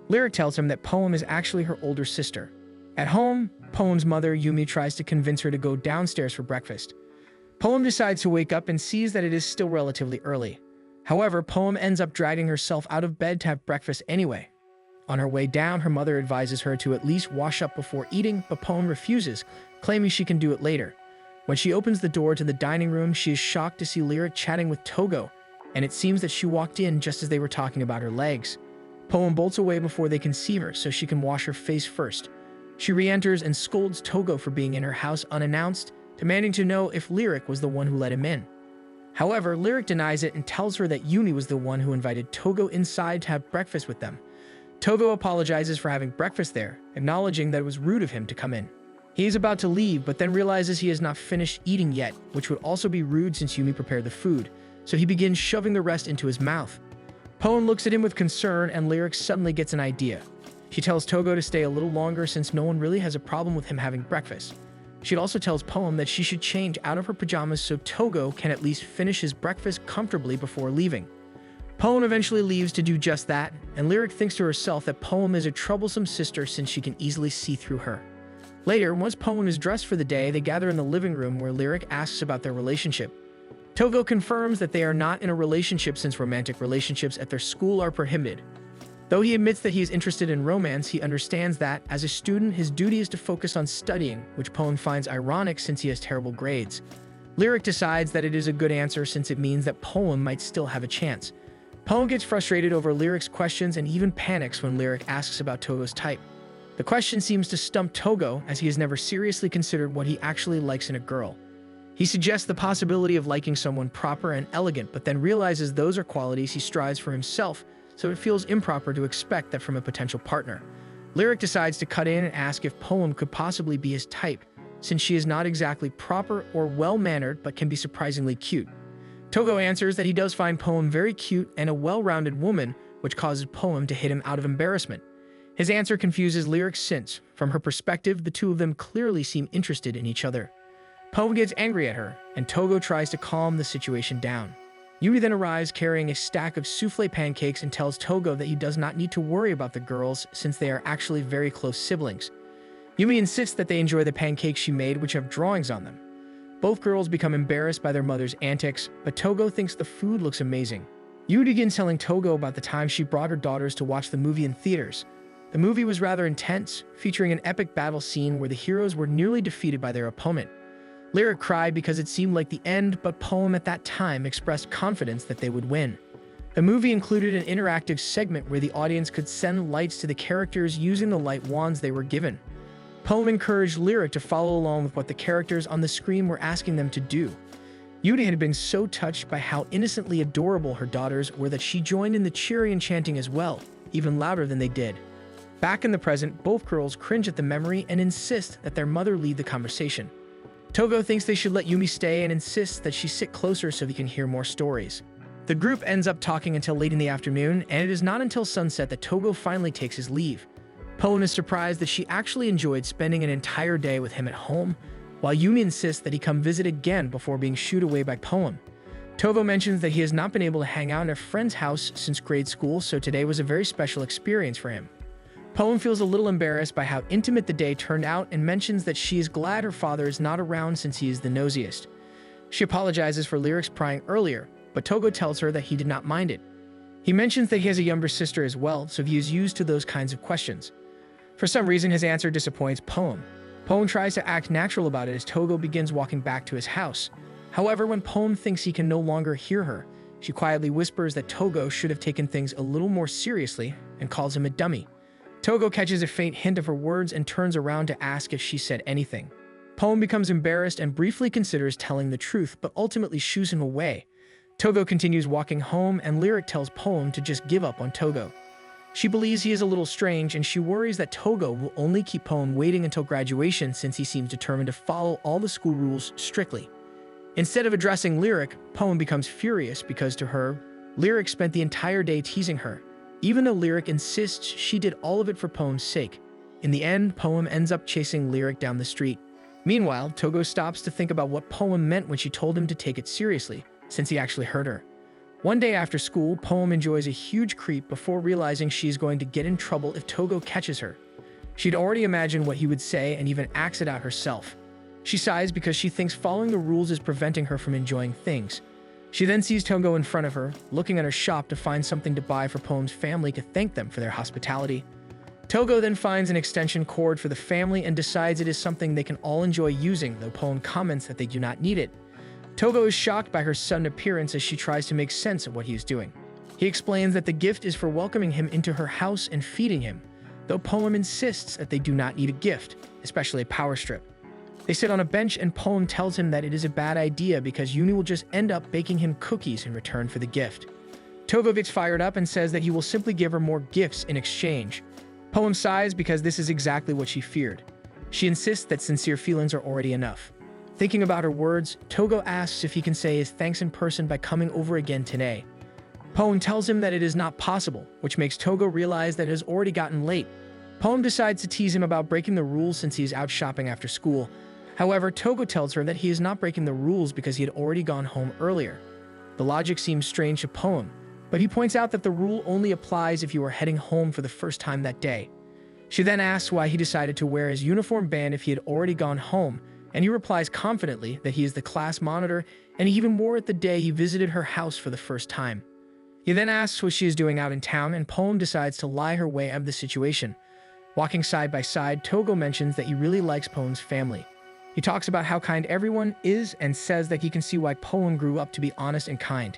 Lyric tells him that Poen is actually her older sister. At home, Poen's mother, Yumi, tries to convince her to go downstairs for breakfast. Poen decides to wake up and sees that it is still relatively early. However, Poen ends up dragging herself out of bed to have breakfast anyway. On her way down, her mother advises her to at least wash up before eating, but Poen refuses, claiming she can do it later. When she opens the door to the dining room, she is shocked to see Lyric chatting with Togo, and it seems that she walked in just as they were talking about her legs. Poen bolts away before they can see her so she can wash her face first. She re-enters and scolds Togo for being in her house unannounced, demanding to know if Lyric was the one who let him in. However, Lyric denies it and tells her that Yumi was the one who invited Togo inside to have breakfast with them. Togo apologizes for having breakfast there, acknowledging that it was rude of him to come in. He is about to leave, but then realizes he has not finished eating yet, which would also be rude since Yumi prepared the food, so he begins shoving the rest into his mouth. Poen looks at him with concern, and Lyric suddenly gets an idea. She tells Togo to stay a little longer since no one really has a problem with him having breakfast. She also tells Poen that she should change out of her pajamas so Togo can at least finish his breakfast comfortably before leaving. Poen eventually leaves to do just that, and Lyric thinks to herself that Poen is a troublesome sister since she can easily see through her. Later, once Poen is dressed for the day, they gather in the living room where Lyric asks about their relationship. Togo confirms that they are not in a relationship since romantic relationships at their school are prohibited. Though he admits that he is interested in romance, he understands that, as a student, his duty is to focus on studying, which Poen finds ironic since he has terrible grades. Lyric decides that it is a good answer since it means that Poen might still have a chance. Poen gets frustrated over Lyric's questions and even panics when Lyric asks about Togo's type. The question seems to stump Togo, as he has never seriously considered what he actually likes in a girl. He suggests the possibility of liking someone proper and elegant, but then realizes those are qualities he strives for himself, so it feels improper to expect that from a potential partner. Lyric decides to cut in and ask if Poen could possibly be his type, since she is not exactly proper or well-mannered but can be surprisingly cute. Togo answers that he does find Poen very cute and a well-rounded woman, which causes Poen to hit him out of embarrassment. His answer confuses Lyric since, from her perspective, the two of them clearly seem interested in each other. Poen gets angry at her, and Togo tries to calm the situation down. Yumi then arrives carrying a stack of souffle pancakes and tells Togo that he does not need to worry about the girls since they are actually very close siblings. Yumi insists that they enjoy the pancakes she made, which have drawings on them. Both girls become embarrassed by their mother's antics, but Togo thinks the food looks amazing. Yumi begins telling Togo about the time she brought her daughters to watch the movie in theaters. The movie was rather intense, featuring an epic battle scene where the heroes were nearly defeated by their opponent. Lyric cried because it seemed like the end, but Poen at that time expressed confidence that they would win. The movie included an interactive segment where the audience could send lights to the characters using the light wands they were given. Poen encouraged Lyric to follow along with what the characters on the screen were asking them to do. Yuri had been so touched by how innocently adorable her daughters were that she joined in the cheering and chanting as well, even louder than they did. Back in the present, both girls cringe at the memory and insist that their mother lead the conversation. Togo thinks they should let Yumi stay and insists that she sit closer so he can hear more stories. The group ends up talking until late in the afternoon, and it is not until sunset that Togo finally takes his leave. Poen is surprised that she actually enjoyed spending an entire day with him at home, while Yumi insists that he come visit again before being shooed away by Poen. Togo mentions that he has not been able to hang out at a friend's house since grade school, so today was a very special experience for him. Poem feels a little embarrassed by how intimate the day turned out and mentions that she is glad her father is not around since he is the nosiest. She apologizes for Lyric's prying earlier, but Togo tells her that he did not mind it. He mentions that he has a younger sister as well, so he is used to those kinds of questions. For some reason, his answer disappoints Poem. Poem tries to act natural about it as Togo begins walking back to his house. However, when Poem thinks he can no longer hear her, she quietly whispers that Togo should have taken things a little more seriously and calls him a dummy. Togo catches a faint hint of her words and turns around to ask if she said anything. Poem becomes embarrassed and briefly considers telling the truth, but ultimately shoos him away. Togo continues walking home, and Lyric tells Poem to just give up on Togo. She believes he is a little strange, and she worries that Togo will only keep Poem waiting until graduation since he seems determined to follow all the school rules strictly. Instead of addressing Lyric, Poem becomes furious because to her, Lyric spent the entire day teasing her, even though Lyric insists she did all of it for Poem's sake. In the end, Poem ends up chasing Lyric down the street. Meanwhile, Togo stops to think about what Poem meant when she told him to take it seriously, since he actually hurt her. One day after school, Poem enjoys a huge creep before realizing she is going to get in trouble if Togo catches her. She'd already imagined what he would say and even acts it out herself. She sighs because she thinks following the rules is preventing her from enjoying things. She then sees Togo in front of her, looking at her shop to find something to buy for Poem's family to thank them for their hospitality. Togo then finds an extension cord for the family and decides it is something they can all enjoy using, though Poem comments that they do not need it. Togo is shocked by her sudden appearance as she tries to make sense of what he is doing. He explains that the gift is for welcoming him into her house and feeding him, though Poem insists that they do not need a gift, especially a power strip. They sit on a bench and Poem tells him that it is a bad idea because Uni will just end up baking him cookies in return for the gift. Togo gets fired up and says that he will simply give her more gifts in exchange. Poem sighs because this is exactly what she feared. She insists that sincere feelings are already enough. Thinking about her words, Togo asks if he can say his thanks in person by coming over again today. Poem tells him that it is not possible, which makes Togo realize that it has already gotten late. Poem decides to tease him about breaking the rules since he is out shopping after school. However, Togo tells her that he is not breaking the rules because he had already gone home earlier. The logic seems strange to Poem, but he points out that the rule only applies if you are heading home for the first time that day. She then asks why he decided to wear his uniform band if he had already gone home, and he replies confidently that he is the class monitor and he even wore it the day he visited her house for the first time. He then asks what she is doing out in town, and Poem decides to lie her way out of the situation. Walking side by side, Togo mentions that he really likes Poem's family. He talks about how kind everyone is and says that he can see why Poem grew up to be honest and kind.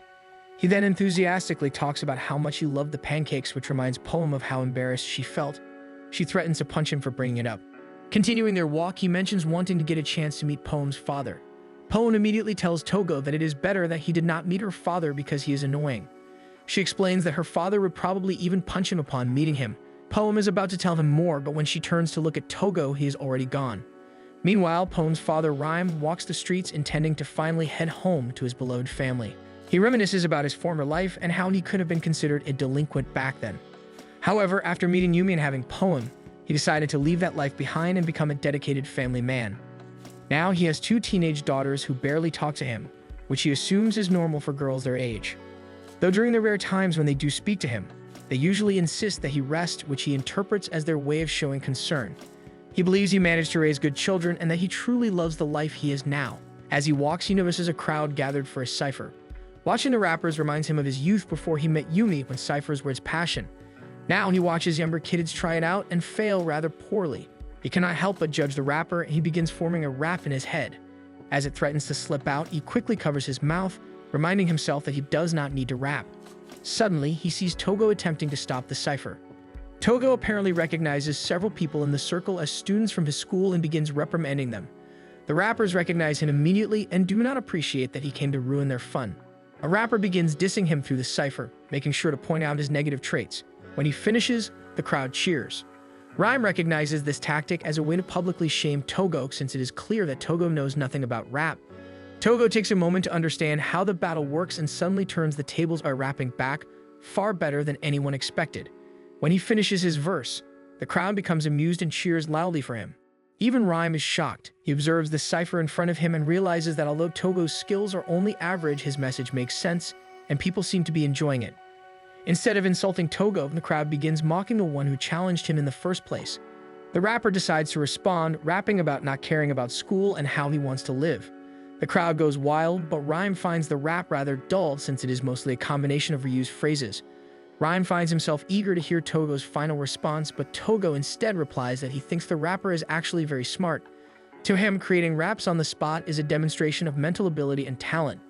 He then enthusiastically talks about how much he loved the pancakes, which reminds Poem of how embarrassed she felt. She threatens to punch him for bringing it up. Continuing their walk, he mentions wanting to get a chance to meet Poem's father. Poem immediately tells Togo that it is better that he did not meet her father because he is annoying. She explains that her father would probably even punch him upon meeting him. Poem is about to tell him more, but when she turns to look at Togo, he is already gone. Meanwhile, Poem's father, Rhyme, walks the streets intending to finally head home to his beloved family. He reminisces about his former life and how he could have been considered a delinquent back then. However, after meeting Yumi and having Poem, he decided to leave that life behind and become a dedicated family man. Now he has 2 teenage daughters who barely talk to him, which he assumes is normal for girls their age. Though during the rare times when they do speak to him, they usually insist that he rest, which he interprets as their way of showing concern. He believes he managed to raise good children and that he truly loves the life he is now. As he walks, he notices a crowd gathered for a cipher. Watching the rappers reminds him of his youth before he met Yumi, when ciphers were his passion. Now he watches younger kids try it out and fail rather poorly. He cannot help but judge the rapper, and he begins forming a rap in his head. As it threatens to slip out, he quickly covers his mouth, reminding himself that he does not need to rap. Suddenly, he sees Togo attempting to stop the cipher. Togo apparently recognizes several people in the circle as students from his school and begins reprimanding them. The rappers recognize him immediately and do not appreciate that he came to ruin their fun. A rapper begins dissing him through the cipher, making sure to point out his negative traits. When he finishes, the crowd cheers. Rhyme recognizes this tactic as a way to publicly shame Togo, since it is clear that Togo knows nothing about rap. Togo takes a moment to understand how the battle works and suddenly turns the tables by rapping back far better than anyone expected. When he finishes his verse, the crowd becomes amused and cheers loudly for him. Even Rhyme is shocked. He observes the cipher in front of him and realizes that although Togo's skills are only average, his message makes sense, and people seem to be enjoying it. Instead of insulting Togo, the crowd begins mocking the one who challenged him in the first place. The rapper decides to respond, rapping about not caring about school and how he wants to live. The crowd goes wild, but Rhyme finds the rap rather dull since it is mostly a combination of reused phrases. Rhyme finds himself eager to hear Togo's final response, but Togo instead replies that he thinks the rapper is actually very smart. To him, creating raps on the spot is a demonstration of mental ability and talent.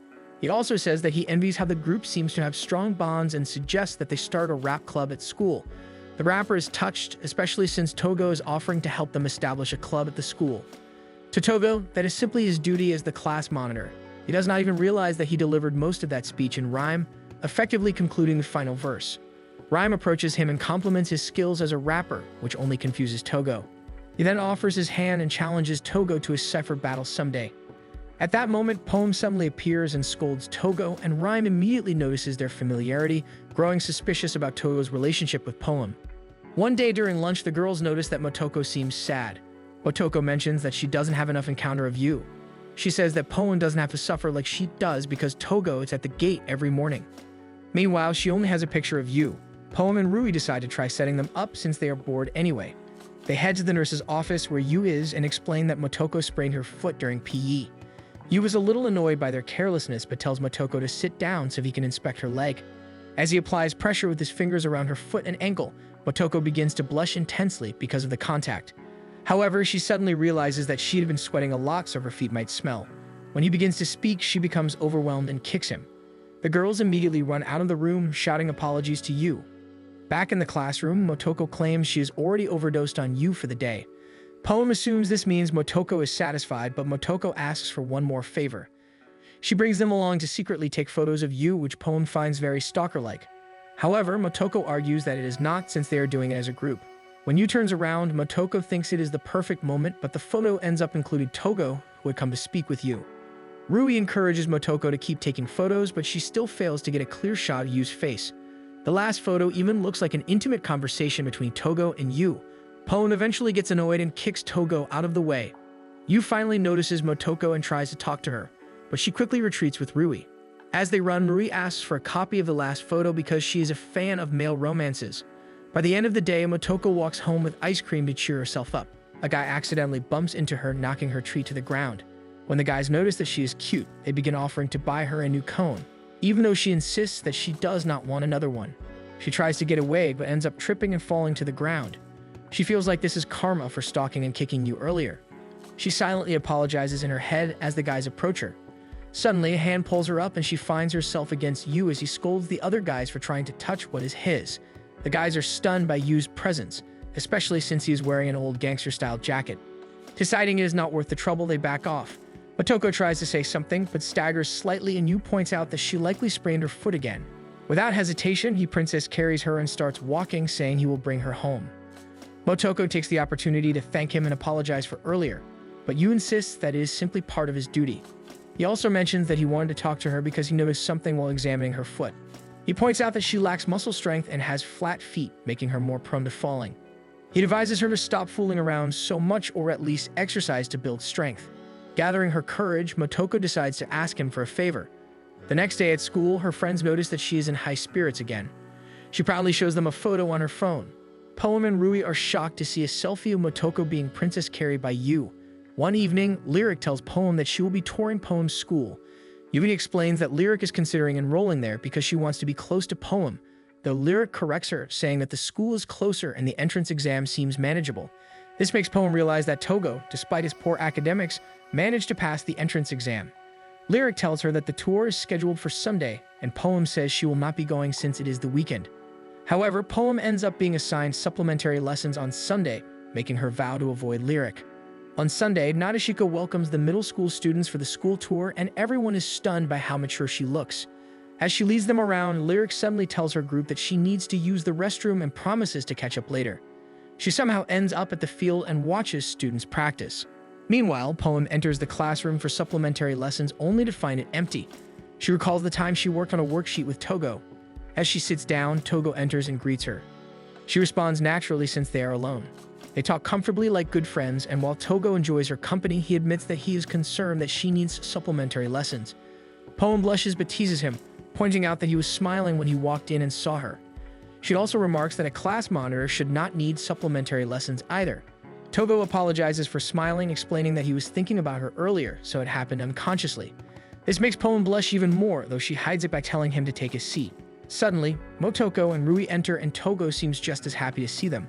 He also says that he envies how the group seems to have strong bonds and suggests that they start a rap club at school. The rapper is touched, especially since Togo is offering to help them establish a club at the school. To Togo, that is simply his duty as the class monitor. He does not even realize that he delivered most of that speech in rhyme, effectively concluding the final verse. Rhyme approaches him and compliments his skills as a rapper, which only confuses Togo. He then offers his hand and challenges Togo to a cipher battle someday. At that moment, Poem suddenly appears and scolds Togo, and Rhyme immediately notices their familiarity, growing suspicious about Togo's relationship with Poem. One day during lunch, the girls notice that Motoko seems sad. Motoko mentions that she doesn't have enough encounter of you. She says that Poem doesn't have to suffer like she does because Togo is at the gate every morning. Meanwhile, she only has a picture of you. Poem and Rui decide to try setting them up since they are bored anyway. They head to the nurse's office where Yu is and explain that Motoko sprained her foot during PE. Yu is a little annoyed by their carelessness but tells Motoko to sit down so he can inspect her leg. As he applies pressure with his fingers around her foot and ankle, Motoko begins to blush intensely because of the contact. However, she suddenly realizes that she had been sweating a lot so her feet might smell. When he begins to speak, she becomes overwhelmed and kicks him. The girls immediately run out of the room, shouting apologies to Yu. Back in the classroom, Motoko claims she has already overdosed on Yu for the day. Poem assumes this means Motoko is satisfied, but Motoko asks for one more favor. She brings them along to secretly take photos of Yu, which Poem finds very stalker-like. However, Motoko argues that it is not since they are doing it as a group. When Yu turns around, Motoko thinks it is the perfect moment, but the photo ends up including Togo, who had come to speak with Yu. Rui encourages Motoko to keep taking photos, but she still fails to get a clear shot of Yu's face. The last photo even looks like an intimate conversation between Togo and Yu. Poem eventually gets annoyed and kicks Togo out of the way. Yu finally notices Motoko and tries to talk to her, but she quickly retreats with Rui. As they run, Rui asks for a copy of the last photo because she is a fan of male romances. By the end of the day, Motoko walks home with ice cream to cheer herself up. A guy accidentally bumps into her, knocking her treat to the ground. When the guys notice that she is cute, they begin offering to buy her a new cone, even though she insists that she does not want another one. She tries to get away, but ends up tripping and falling to the ground. She feels like this is karma for stalking and kicking Yu earlier. She silently apologizes in her head as the guys approach her. Suddenly, a hand pulls her up and she finds herself against Yu as he scolds the other guys for trying to touch what is his. The guys are stunned by Yu's presence, especially since he is wearing an old gangster-style jacket. Deciding it is not worth the trouble, they back off. Motoko tries to say something, but staggers slightly, and Yu points out that she likely sprained her foot again. Without hesitation, he princess carries her and starts walking, saying he will bring her home. Motoko takes the opportunity to thank him and apologize for earlier, but Yu insists that it is simply part of his duty. He also mentions that he wanted to talk to her because he noticed something while examining her foot. He points out that she lacks muscle strength and has flat feet, making her more prone to falling. He advises her to stop fooling around so much or at least exercise to build strength. Gathering her courage, Motoko decides to ask him for a favor. The next day at school, her friends notice that she is in high spirits again. She proudly shows them a photo on her phone. Poem and Rui are shocked to see a selfie of Motoko being princess carried by Yu. One evening, Lyric tells Poem that she will be touring Poem's school. Yui explains that Lyric is considering enrolling there because she wants to be close to Poem, though Lyric corrects her, saying that the school is closer and the entrance exam seems manageable. This makes Poem realize that Togo, despite his poor academics, managed to pass the entrance exam. Lyric tells her that the tour is scheduled for Sunday, and Poem says she will not be going since it is the weekend. However, Poem ends up being assigned supplementary lessons on Sunday, making her vow to avoid Lyric. On Sunday, Nadeshiko welcomes the middle school students for the school tour, and everyone is stunned by how mature she looks. As she leads them around, Lyric suddenly tells her group that she needs to use the restroom and promises to catch up later. She somehow ends up at the field and watches students practice. Meanwhile, Poem enters the classroom for supplementary lessons only to find it empty. She recalls the time she worked on a worksheet with Togo. As she sits down, Togo enters and greets her. She responds naturally since they are alone. They talk comfortably like good friends, and while Togo enjoys her company, he admits that he is concerned that she needs supplementary lessons. Poem blushes but teases him, pointing out that he was smiling when he walked in and saw her. She also remarks that a class monitor should not need supplementary lessons either. Togo apologizes for smiling, explaining that he was thinking about her earlier, so it happened unconsciously. This makes Poem blush even more, though she hides it by telling him to take his seat. Suddenly, Motoko and Rui enter, and Togo seems just as happy to see them.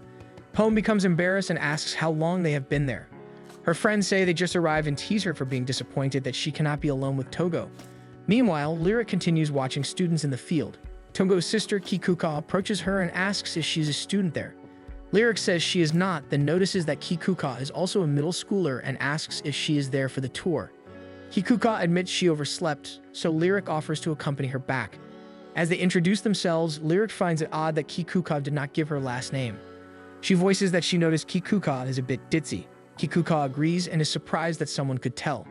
Poem becomes embarrassed and asks how long they have been there. Her friends say they just arrived and tease her for being disappointed that she cannot be alone with Togo. Meanwhile, Lyric continues watching students in the field. Togo's sister, Kikuka, approaches her and asks if she's a student there. Lyric says she is not, then notices that Kikuka is also a middle schooler and asks if she is there for the tour. Kikuka admits she overslept, so Lyric offers to accompany her back. As they introduce themselves, Lyric finds it odd that Kikuka did not give her last name. She voices that she noticed Kikuka is a bit ditzy. Kikuka agrees and is surprised that someone could tell.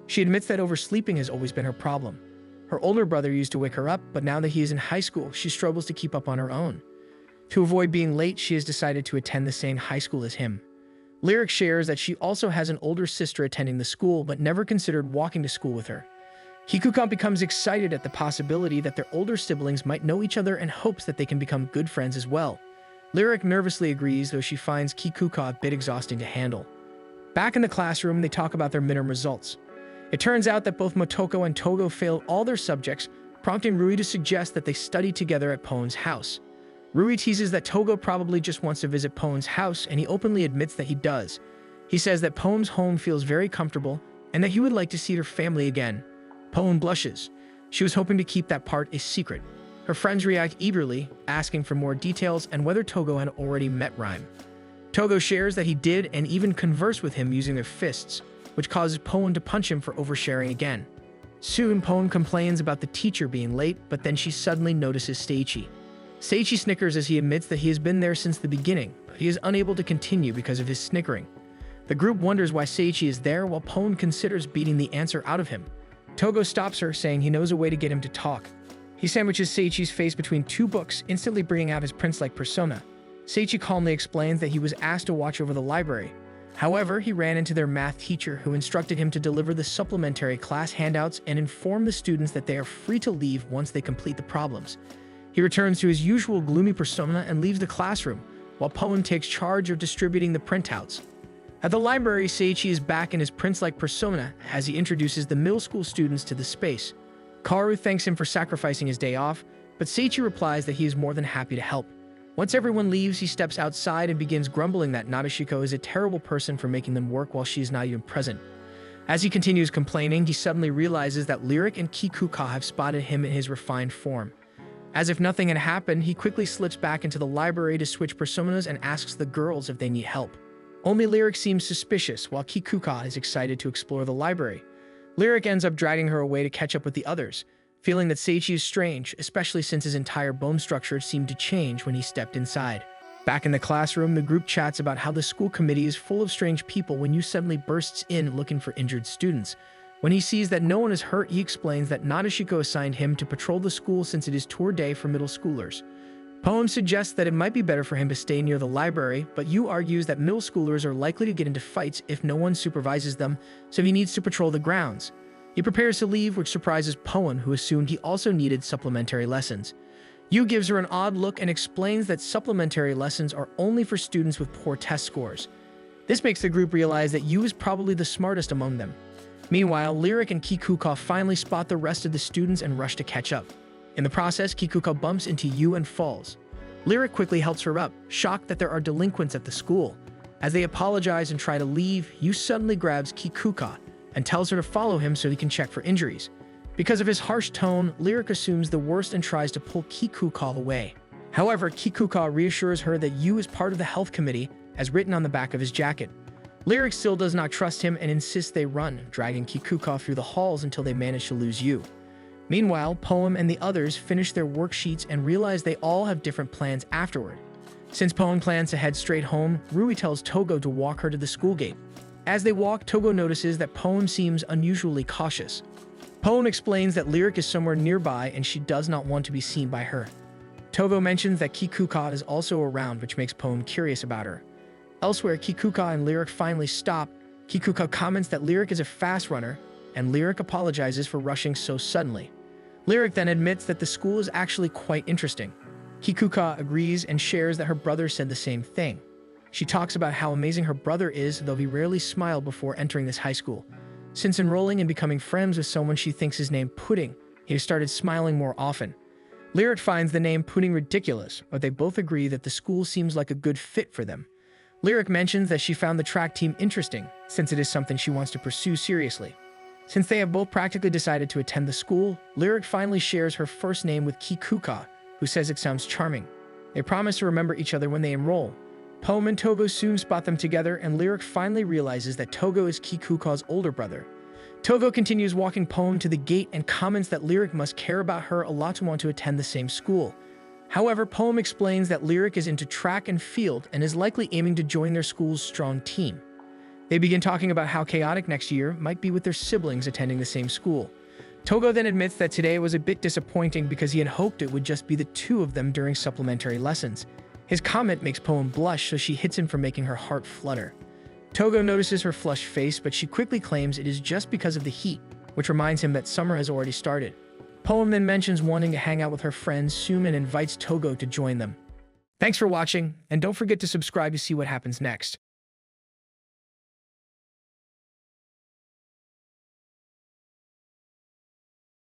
She admits that oversleeping has always been her problem. Her older brother used to wake her up, but now that he is in high school, she struggles to keep up on her own. To avoid being late, she has decided to attend the same high school as him. Lyric shares that she also has an older sister attending the school, but never considered walking to school with her. Kikuka becomes excited at the possibility that their older siblings might know each other and hopes that they can become good friends as well. Lyric nervously agrees, though she finds Kikuka a bit exhausting to handle. Back in the classroom, they talk about their midterm results. It turns out that both Motoko and Togo failed all their subjects, prompting Rui to suggest that they study together at Poen's house. Rui teases that Togo probably just wants to visit Poen's house, and he openly admits that he does. He says that Poen's home feels very comfortable and that he would like to see her family again. Poen blushes. She was hoping to keep that part a secret. Her friends react eagerly, asking for more details and whether Togo had already met Rhyme. Togo shares that he did and even conversed with him using their fists, which causes Poen to punch him for oversharing again. Soon, Poen complains about the teacher being late, but then she suddenly notices Seiichi. Seiichi snickers as he admits that he has been there since the beginning, but he is unable to continue because of his snickering. The group wonders why Seiichi is there, while Poen considers beating the answer out of him. Togo stops her, saying he knows a way to get him to talk. He sandwiches Seiichi's face between two books, instantly bringing out his prince-like persona. Seiichi calmly explains that he was asked to watch over the library. However, he ran into their math teacher, who instructed him to deliver the supplementary class handouts and inform the students that they are free to leave once they complete the problems. He returns to his usual gloomy persona and leaves the classroom, while Poen takes charge of distributing the printouts. At the library, Seiichi is back in his prince-like persona as he introduces the middle school students to the space. Kaoru thanks him for sacrificing his day off, but Seiichi replies that he is more than happy to help. Once everyone leaves, he steps outside and begins grumbling that Nadeshiko is a terrible person for making them work while she is not even present. As he continues complaining, he suddenly realizes that Lyric and Kikuka have spotted him in his refined form. As if nothing had happened, he quickly slips back into the library to switch personas and asks the girls if they need help. Only Lyric seems suspicious, while Kikuka is excited to explore the library. Lyric ends up dragging her away to catch up with the others, feeling that Seiichi is strange, especially since his entire bone structure seemed to change when he stepped inside. Back in the classroom, the group chats about how the school committee is full of strange people when Yu suddenly bursts in looking for injured students. When he sees that no one is hurt, he explains that Nadeshiko assigned him to patrol the school since it is tour day for middle schoolers. Poem suggests that it might be better for him to stay near the library, but Yu argues that middle schoolers are likely to get into fights if no one supervises them, so he needs to patrol the grounds. He prepares to leave, which surprises Poen, who assumed he also needed supplementary lessons. Yu gives her an odd look and explains that supplementary lessons are only for students with poor test scores. This makes the group realize that Yu is probably the smartest among them. Meanwhile, Lyric and Kikuka finally spot the rest of the students and rush to catch up. In the process, Kikuka bumps into Yu and falls. Lyric quickly helps her up, shocked that there are delinquents at the school. As they apologize and try to leave, Yu suddenly grabs Kikuka and tells her to follow him so he can check for injuries. Because of his harsh tone, Lyric assumes the worst and tries to pull Kikuka away. However, Kikuka reassures her that Yu is part of the health committee, as written on the back of his jacket. Lyric still does not trust him and insists they run, dragging Kikuka through the halls until they manage to lose Yu. Meanwhile, Poem and the others finish their worksheets and realize they all have different plans afterward. Since Poem plans to head straight home, Rui tells Togo to walk her to the school gate. As they walk, Togo notices that Poem seems unusually cautious. Poem explains that Lyric is somewhere nearby and she does not want to be seen by her. Togo mentions that Kikuka is also around, which makes Poem curious about her. Elsewhere, Kikuka and Lyric finally stop. Kikuka comments that Lyric is a fast runner, and Lyric apologizes for rushing so suddenly. Lyric then admits that the school is actually quite interesting. Kikuka agrees and shares that her brother said the same thing. She talks about how amazing her brother is, though he rarely smiled before entering this high school. Since enrolling and becoming friends with someone she thinks is named Pudding, he has started smiling more often. Lyric finds the name Pudding ridiculous, but they both agree that the school seems like a good fit for them. Lyric mentions that she found the track team interesting, since it is something she wants to pursue seriously. Since they have both practically decided to attend the school, Lyric finally shares her first name with Kikuka, who says it sounds charming. They promise to remember each other when they enroll. Poem and Togo soon spot them together, and Lyric finally realizes that Togo is Kikuka's older brother. Togo continues walking Poem to the gate and comments that Lyric must care about her a lot to want to attend the same school. However, Poem explains that Lyric is into track and field and is likely aiming to join their school's strong team. They begin talking about how chaotic next year might be with their siblings attending the same school. Togo then admits that today was a bit disappointing because he had hoped it would just be the two of them during supplementary lessons. His comment makes Poem blush, so she hits him for making her heart flutter. Togo notices her flushed face, but she quickly claims it is just because of the heat, which reminds him that summer has already started. Poem then mentions wanting to hang out with her friends soon and invites Togo to join them. Thanks for watching, and don't forget to subscribe to see what happens next.